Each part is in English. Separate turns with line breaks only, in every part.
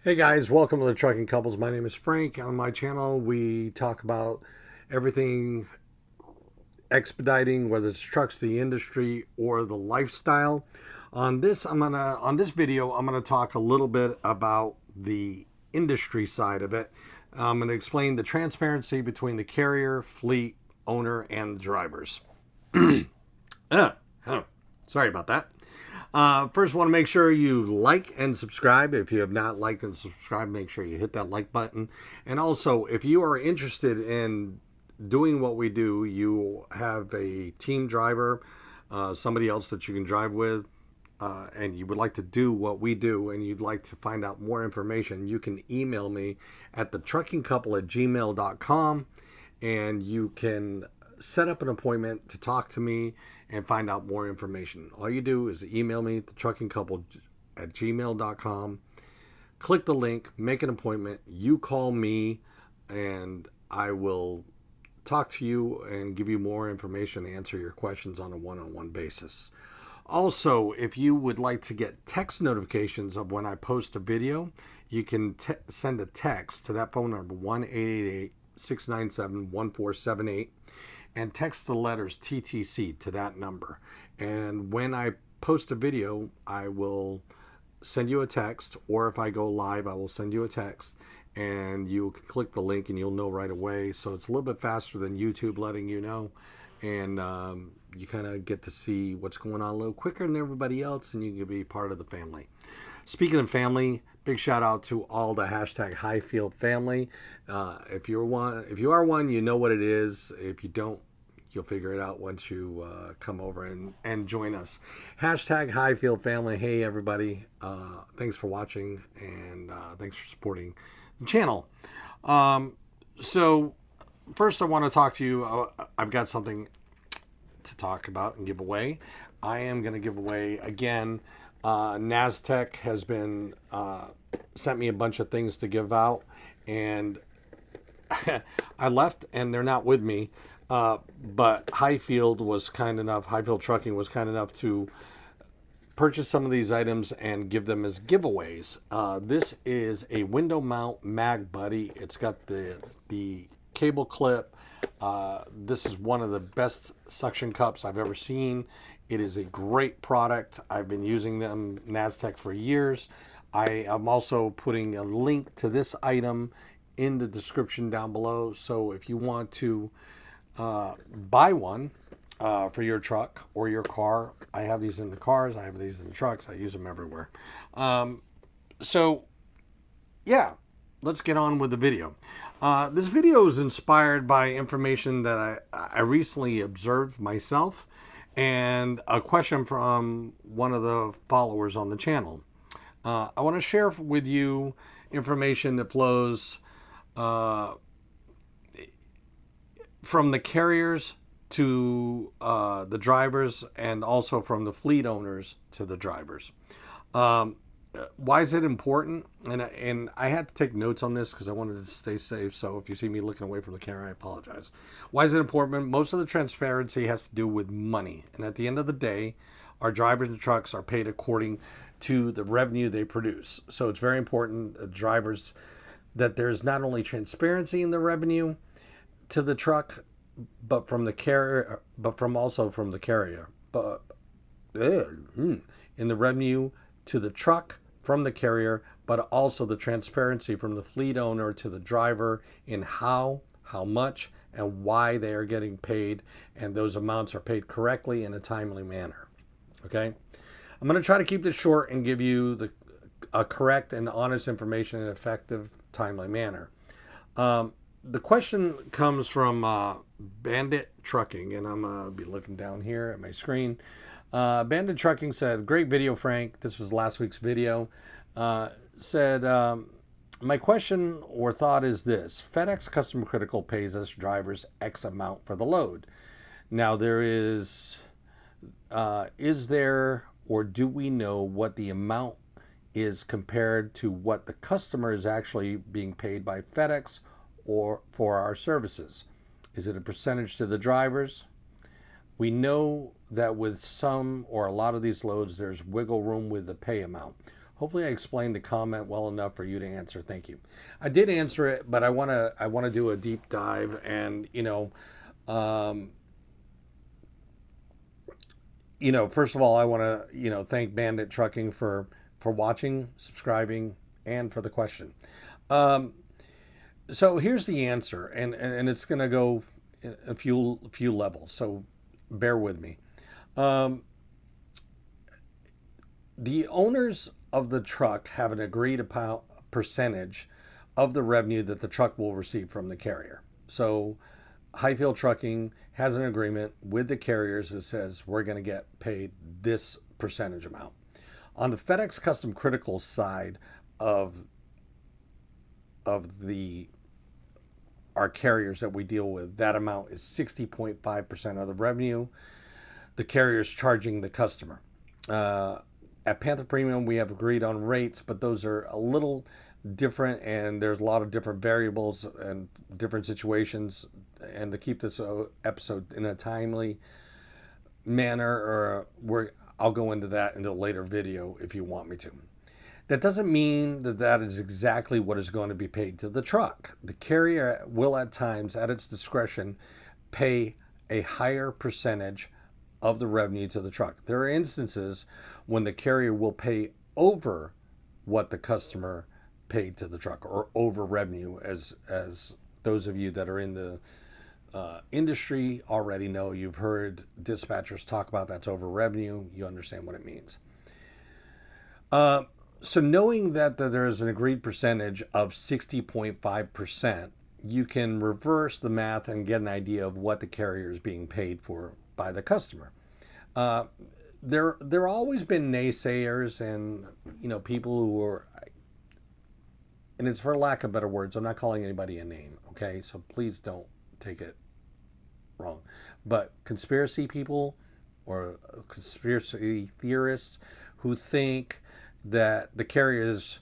Hey guys, welcome to the Trucking Couples. My name is Frank. On my channel, we talk about everything expediting, whether it's trucks, the industry, or the lifestyle. On this video, I'm gonna talk a little bit about the industry side of it. I'm gonna explain the transparency between the carrier, fleet owner, and the drivers. Sorry about that. First, want to make sure you like and subscribe. If you have not liked and subscribed, make sure you hit that like button. And also, if you are interested in doing what we do, you have a team driver, somebody else that you can drive with, and you would like to do what we do, and you'd like to find out more information, you can email me at thetruckingcouple@gmail.com, and you can set up an appointment to talk to me and find out more information. All you do is email me at thetruckingcouple@gmail.com, click the link, make an appointment, you call me, and I will talk to you and give you more information, answer your questions on a one-on-one basis. Also, if you would like to get text notifications of when I post a video, you can send a text to that phone number, 1-888-697-1478, and text the letters TTC to that number. And when I post a video, I will send you a text, or if I go live, I will send you a text, and you can click the link and you'll know right away. So it's a little bit faster than YouTube letting you know, and you kind of get to see what's going on a little quicker than everybody else, and you can be part of the family. Speaking of family, big shout out to all the #hyfieldfamily. If you are one, you know what it is. If you don't, you'll figure it out once you come over and join us. #hyfieldfamily. Hey everybody, thanks for watching, and thanks for supporting the channel. So first I want to talk to you. I've got something to talk about and give away. I am going to give away again. Naztech has been sent me a bunch of things to give out, and I left and they're not with me. But Hyfield Trucking was kind enough to purchase some of these items and give them as giveaways. This is a window mount MagBuddy. It's got the cable clip. This is one of the best suction cups I've ever seen. It is a great product. I've been using them, Naztech, for years. I am also putting a link to this item in the description down below. So if you want to buy one for your truck or your car, I have these in the cars, I have these in the trucks, I use them everywhere. So yeah, let's get on with the video. This video is inspired by information that I recently observed myself, and a question from one of the followers on the channel. I want to share with you information that flows from the carriers to the drivers, and also from the fleet owners to the drivers. Why is it important? And I had to take notes on this because I wanted to stay safe. So if you see me looking away from the camera, I apologize. Why is it important? Most of the transparency has to do with money. And at the end of the day, our drivers and trucks are paid according to the revenue they produce. So it's very important, drivers, that there's not only transparency in the revenue to the truck, but from the carrier, but also from the carrier. But in the revenue to the truck from the carrier, but also the transparency from the fleet owner to the driver in how much, and why they are getting paid, and those amounts are paid correctly in a timely manner. Okay, I'm going to try to keep this short and give you a correct and honest information in an effective, timely manner. The question comes from Bandit Trucking, and I'm going to be looking down here at my screen. Bandit Trucking said, "Great video, Frank." This was last week's video. Said, "My question or thought is this. FedEx Customer Critical pays us drivers X amount for the load. Now is there, or do we know what the amount is compared to what the customer is actually being paid by FedEx or for our services? Is it a percentage to the drivers? We know that with some or a lot of these loads, there's wiggle room with the pay amount. Hopefully I explained the comment well enough for you to answer. Thank you. I did answer it, but I want to do a deep dive, and um, first of all, I want to, thank Bandit Trucking for watching, subscribing, and for the question. Um, so here's the answer, and it's going to go a few levels. So bear with me. Um, the owners of the truck have an agreed upon percentage of the revenue that the truck will receive from the carrier. So Highfield Trucking has an agreement with the carriers that says we're going to get paid this percentage amount. On the FedEx Custom Critical side of the our carriers that we deal with, that amount is 60.5% of the revenue the carrier is charging the customer. At Panther Premium, we have agreed on rates, but those are a little different, and there's a lot of different variables and different situations. And to keep this episode in a timely manner, I'll go into that in a later video if you want me to. That doesn't mean that that is exactly what is going to be paid to the truck. The carrier will at times, at its discretion, pay a higher percentage of the revenue to the truck. There are instances when the carrier will pay over what the customer paid to the truck, or over revenue, as those of you that are in the industry already know. You've heard dispatchers talk about that's over revenue. You understand what it means. So knowing that there is an agreed percentage of 60.5%, you can reverse the math and get an idea of what the carrier is being paid for by the customer. There always been naysayers and people who are, and it's for lack of better words, I'm not calling anybody a name, okay? So please don't take it wrong. But conspiracy people or conspiracy theorists who think that the carrier is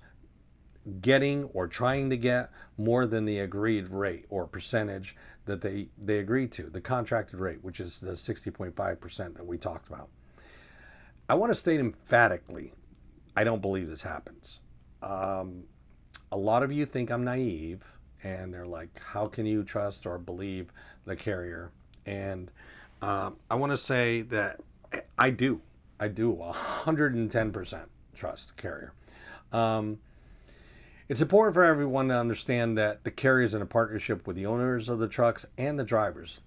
getting or trying to get more than the agreed rate or percentage that they agreed to, the contracted rate, which is the 60.5% that we talked about. I want to state emphatically, I don't believe this happens. A lot of you think I'm naive, and they're like, how can you trust or believe the carrier? And I want to say that I do 110% trust the carrier. It's important for everyone to understand that the carrier is in a partnership with the owners of the trucks and the drivers.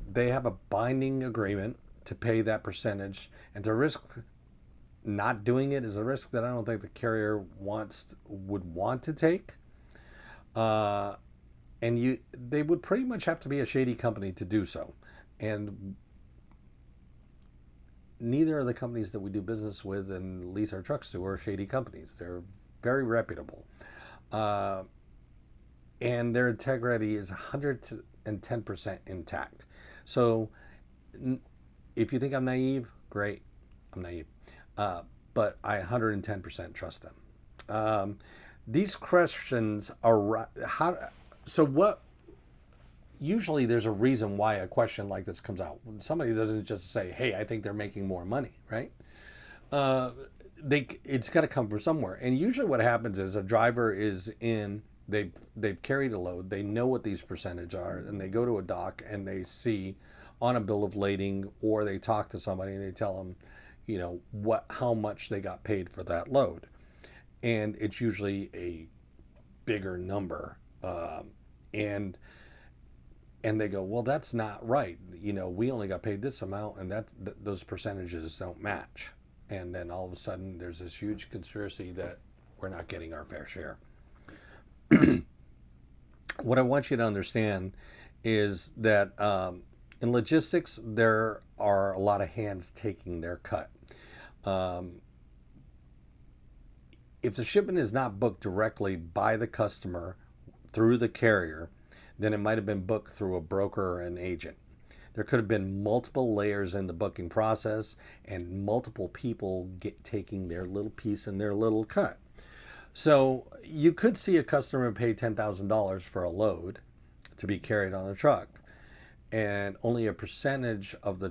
They have a binding agreement to pay that percentage, and to risk not doing it is a risk that I don't think the carrier would want to take. And they would pretty much have to be a shady company to do so. And neither of the companies that we do business with and lease our trucks to are shady companies. They're very reputable. And their integrity is 110% intact. So if you think I'm naive, great, I'm naive. But I 110% trust them. These questions are usually there's a reason why a question like this comes out. Somebody doesn't just say, hey, I think they're making more money, right? It's got to come from somewhere. And usually what happens is a driver is they've carried a load, they know what these percentage are, and they go to a dock and they see on a bill of lading, or they talk to somebody and they tell them, how much they got paid for that load. And it's usually a bigger number. And they go, well, that's not right. We only got paid this amount, and those percentages don't match. And then all of a sudden there's this huge conspiracy that we're not getting our fair share. What I want you to understand is that in logistics, there are a lot of hands taking their cut. If the shipment is not booked directly by the customer through the carrier, then it might have been booked through a broker or an agent. There could have been multiple layers in the booking process, and multiple people taking their little piece and their little cut. So you could see a customer pay $10,000 for a load to be carried on the truck, and only a percentage of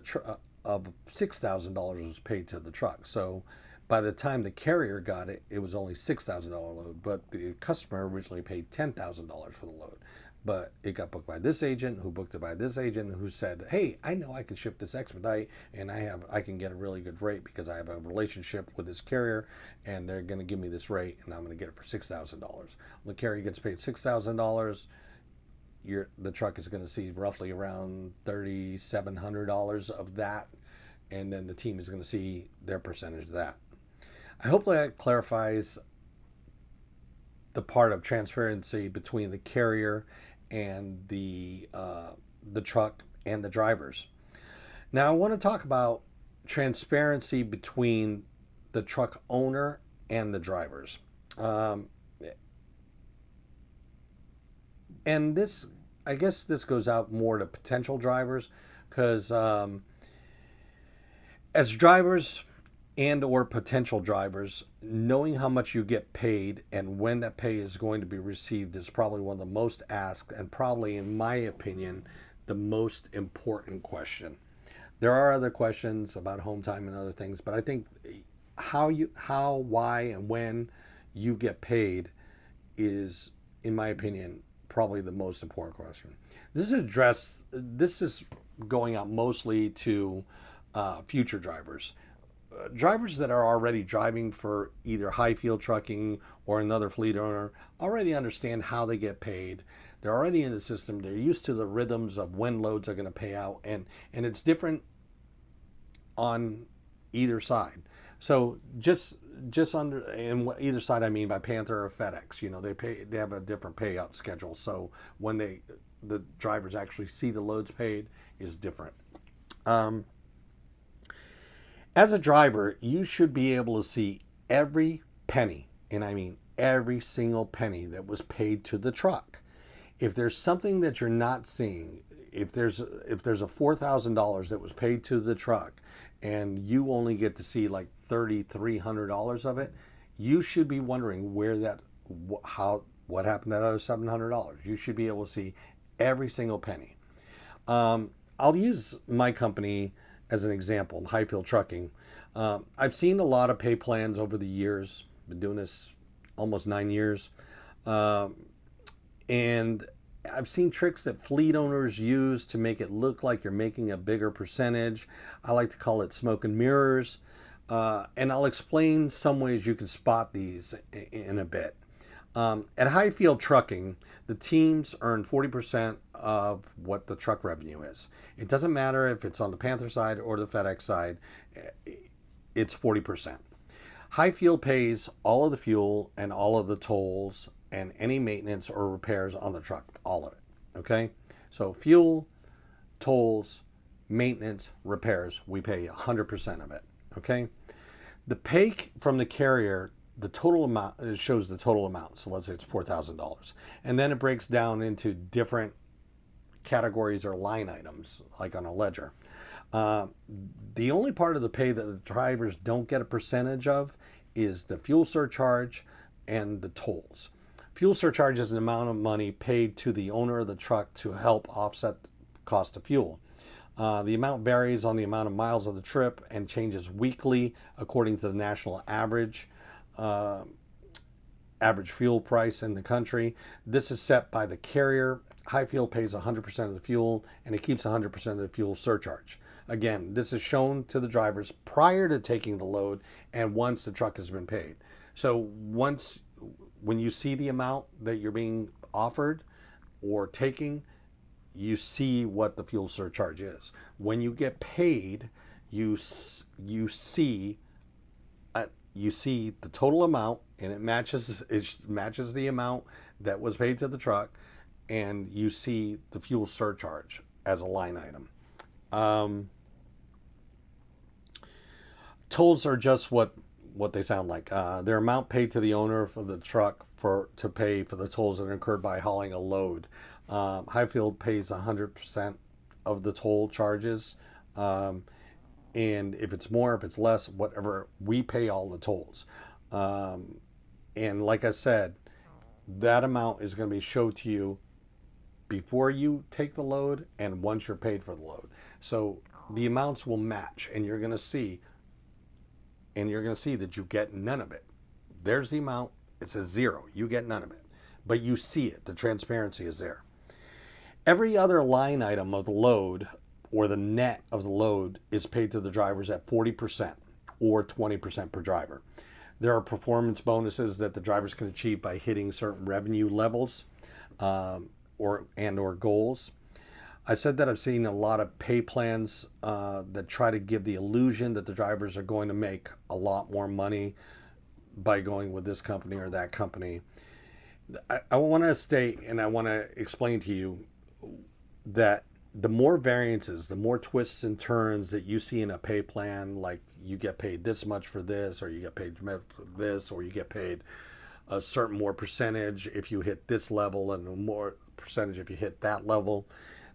of $6,000 was paid to the truck. So By the time the carrier got it, it was only $6,000 load, but the customer originally paid $10,000 for the load. But it got booked by this agent, who booked it by this agent, who said, "Hey, I know I can ship this expedite, and I can get a really good rate because I have a relationship with this carrier, and they're going to give me this rate, and I'm going to get it for $6,000." When the carrier gets paid $6,000, the truck is going to see roughly around $3,700 of that, and then the team is going to see their percentage of that. I hope that clarifies the part of transparency between the carrier and the truck and the drivers. Now I want to talk about transparency between the truck owner and the drivers. And this, I guess this goes out more to potential drivers, because as drivers and or potential drivers, knowing how much you get paid and when that pay is going to be received is probably one of the most asked, and probably, in my opinion, the most important question. There are other questions about home time and other things, but I think how, why, and when you get paid is, in my opinion, probably the most important question. This is going out mostly to future drivers. Drivers that are already driving for either Highfield Trucking or another fleet owner already understand how they get paid. They're already in the system. They're used to the rhythms of when loads are going to pay out, and it's on either side. So just under, and either side I mean by Panther or FedEx. They have a different payout schedule. So when the drivers actually see the loads paid is different. As a driver, you should be able to see every penny, and I mean every single penny that was paid to the truck. If there's something that you're not seeing, if there's a $4,000 that was paid to the truck and you only get to see like $3,300 of it, you should be wondering what happened to that other $700. You should be able to see every single penny. I'll use my company as an example, Highfield Trucking. I've seen a lot of pay plans over the years. Been doing this almost 9 years. And I've seen tricks that fleet owners use to make it look like you're making a bigger percentage. I like to call it smoke and mirrors. And I'll explain some ways you can spot these in a bit. At Highfield Trucking, the teams earn 40% of what the truck revenue is. It doesn't matter if it's on the Panther side or the FedEx side, it's 40%. Highfield pays all of the fuel and all of the tolls and any maintenance or repairs on the truck, all of it. Okay? So fuel, tolls, maintenance, repairs, we pay 100% of it. Okay? The pay from the carrier, the total amount, it shows the total amount. So let's say it's $4,000. And then it breaks down into different categories or line items, like on a ledger. The only part of the pay that the drivers don't get a percentage of is the fuel surcharge and the tolls. Fuel surcharge is an amount of money paid to the owner of the truck to help offset the cost of fuel. The amount varies on the amount of miles of the trip and changes weekly according to the national average fuel price in the country. This is set by the carrier. Highfield pays 100% of the fuel, and it keeps 100% of the fuel surcharge. Again, this is shown to the drivers prior to taking the load and once the truck has been paid. So when you see the amount that you're being offered or taking, you see what the fuel surcharge is. When you get paid, you see the total amount, and it matches the amount that was paid to the truck, and you see the fuel surcharge as a line item. Tolls are just what they sound like. Their amount paid to the owner for the truck to pay for the tolls that are incurred by hauling a load. Highfield pays 100% of the toll charges. And if it's more, if it's less, whatever, we pay all the tolls. And like I said, that amount is going to be showed to you before you take the load and once you're paid for the load. So the amounts will match, and you're going to see and you're going to see that you get none of it. There's the amount. It says 0. You get none of it. But you see it. The transparency is there. Every other line item of the load or the net of the load is paid to the drivers at 40% or 20% per driver. There are performance bonuses that the drivers can achieve by hitting certain revenue levels or goals. I said that I've seen a lot of pay plans that try to give the illusion that the drivers are going to make a lot more money by going with this company or that company. I want to state and I want to explain to you that the more variances, the more twists and turns that you see in a pay plan, like you get paid this much for this, or you get paid for this, or you get paid a certain more percentage if you hit this level and a more percentage if you hit that level.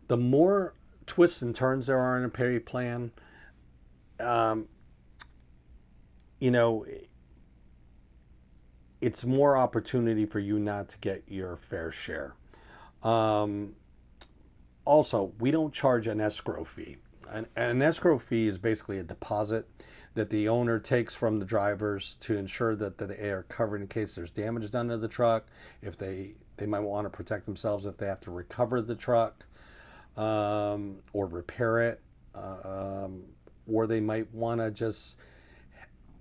The more twists and turns there are in a pay plan, it's more opportunity for you not to get your fair share. Also, we don't charge an escrow fee. An escrow fee is basically a deposit that the owner takes from the drivers to ensure that they are covered in case there's damage done to the truck, if they might want to protect themselves if they have to recover the truck or repair it, or they might want to just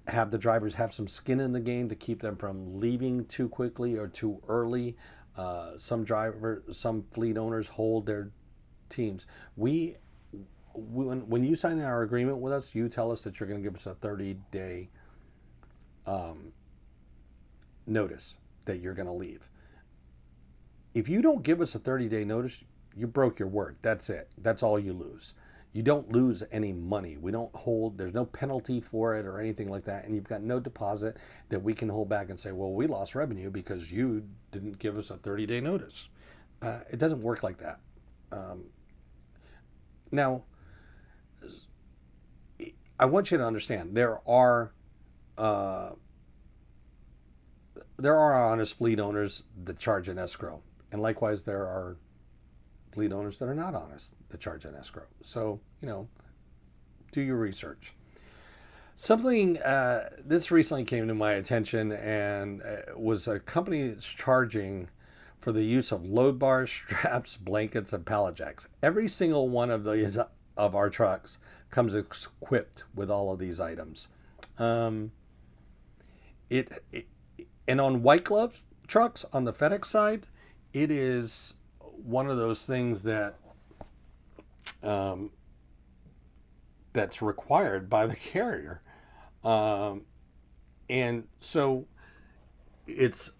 have the drivers have some skin in the game to keep them from leaving too quickly or too early. Some fleet owners hold their teams. When you sign our agreement with us, you tell us that you're going to give us a 30-day notice that you're going to leave. If you don't give us a 30-day notice, you broke your word. That's it. That's all you lose. You don't lose any money. We don't hold, there's no penalty for it or anything like that. And you've got no deposit that we can hold back and say, well, we lost revenue because you didn't give us a 30-day notice. It doesn't work like that. Now, I want you to understand there are honest fleet owners that charge an escrow, and likewise there are fleet owners that are not honest that charge an escrow. So do your research. Something this recently came to my attention and was a company that's charging for the use of load bars, straps, blankets, and pallet jacks. Every single one of these of our trucks comes equipped with all of these items. And on white glove trucks on the FedEx side, it is one of those things that that's required by the carrier, and so it's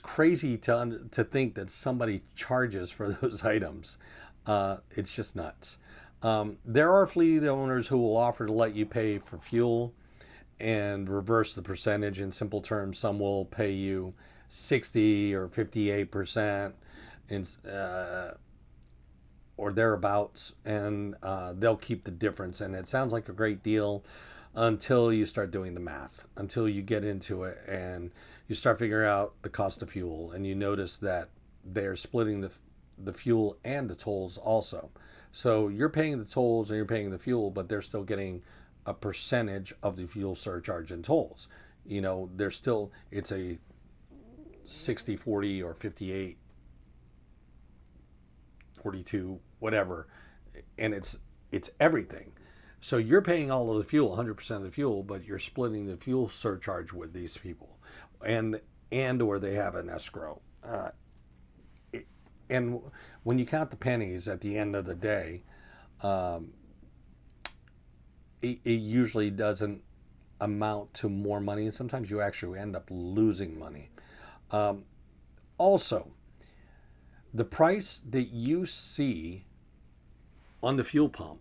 crazy to think that somebody charges for those items. It's just nuts. There are fleet owners who will offer to let you pay for fuel and reverse the percentage. In simple terms, some will pay you 60 or 58% or thereabouts, and they'll keep the difference. And it sounds like a great deal until you start doing the math, until you get into it and you start figuring out the cost of fuel, and you notice that they're splitting the fuel and the tolls also. So you're paying the tolls and you're paying the fuel, but they're still getting a percentage of the fuel surcharge and tolls. They're still, it's a 60-40 or 58-42, whatever, and it's everything. So you're paying all of the fuel, 100% of the fuel, but you're splitting the fuel surcharge with these people, and or they have an escrow. And when you count the pennies at the end of the day, it usually doesn't amount to more money, and sometimes you actually end up losing money. Also, the price that you see on the fuel pump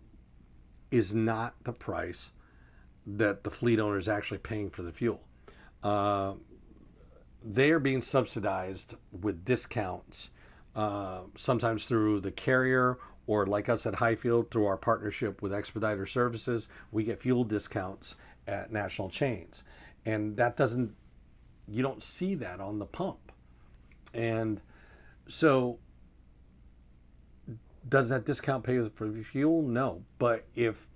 is not the price that the fleet owner is actually paying for the fuel. They are being subsidized with discounts, sometimes through the carrier, or like us at Highfield, through our partnership with Expediter Services. We get fuel discounts at national chains, and you don't see that on the pump. And so does that discount pay for the fuel? No. But if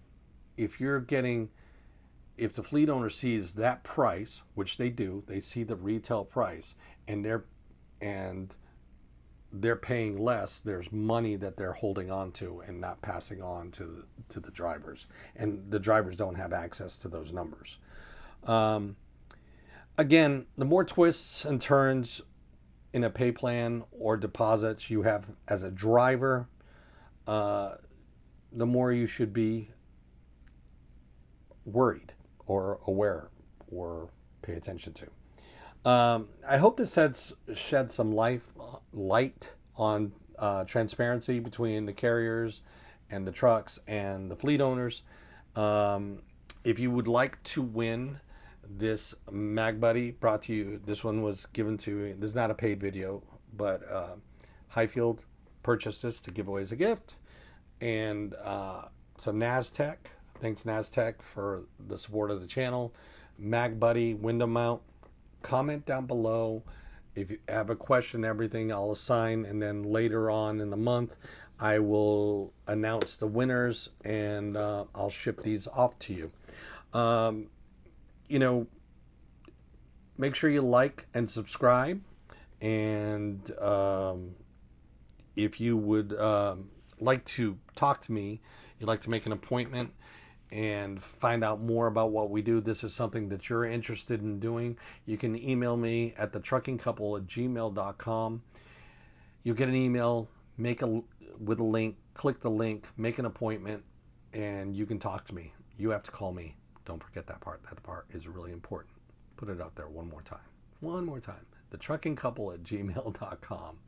you're getting if the fleet owner sees that price, which they do, they see the retail price, and they're paying less, there's money that they're holding on to and not passing on to the drivers, and the drivers don't have access to those numbers. Again, the more twists and turns in a pay plan or deposits you have as a driver, the more you should be worried or aware or pay attention to. I hope this shed some light on transparency between the carriers and the trucks and the fleet owners. If you would like to win this MagBuddy, brought to you, this one was given to, this is not a paid video, but Highfield purchased this to give away as a gift, and some Naztech. Thanks Naztech for the support of the channel. MagBuddy window mount. Comment down below if you have a question. Everything I'll assign, and then later on in the month I will announce the winners, and I'll ship these off to you. You know, make sure you like and subscribe, and if you would like to talk to me, you'd like to make an appointment and find out more about what we do, this is something that you're interested in doing, you can email me at thetruckingcouple@gmail.com. You'll get an email, with a link, click the link, make an appointment, and you can talk to me. You have to call me. Don't forget that part. That part is really important. Put it out there one more time. thetruckingcouple@gmail.com.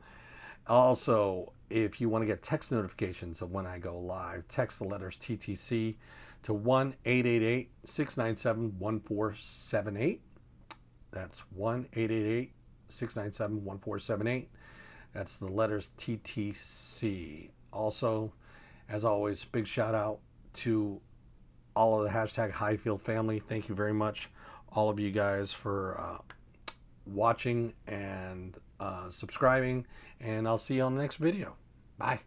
Also, if you want to get text notifications of when I go live, text the letters TTC to 1-888-697-1478. That's 1-888-697-1478. That's the letters TTC. Also, as always, big shout out to all of the hashtag Highfield family. Thank you very much, all of you guys, for watching and subscribing, and I'll see you on the next video. Bye.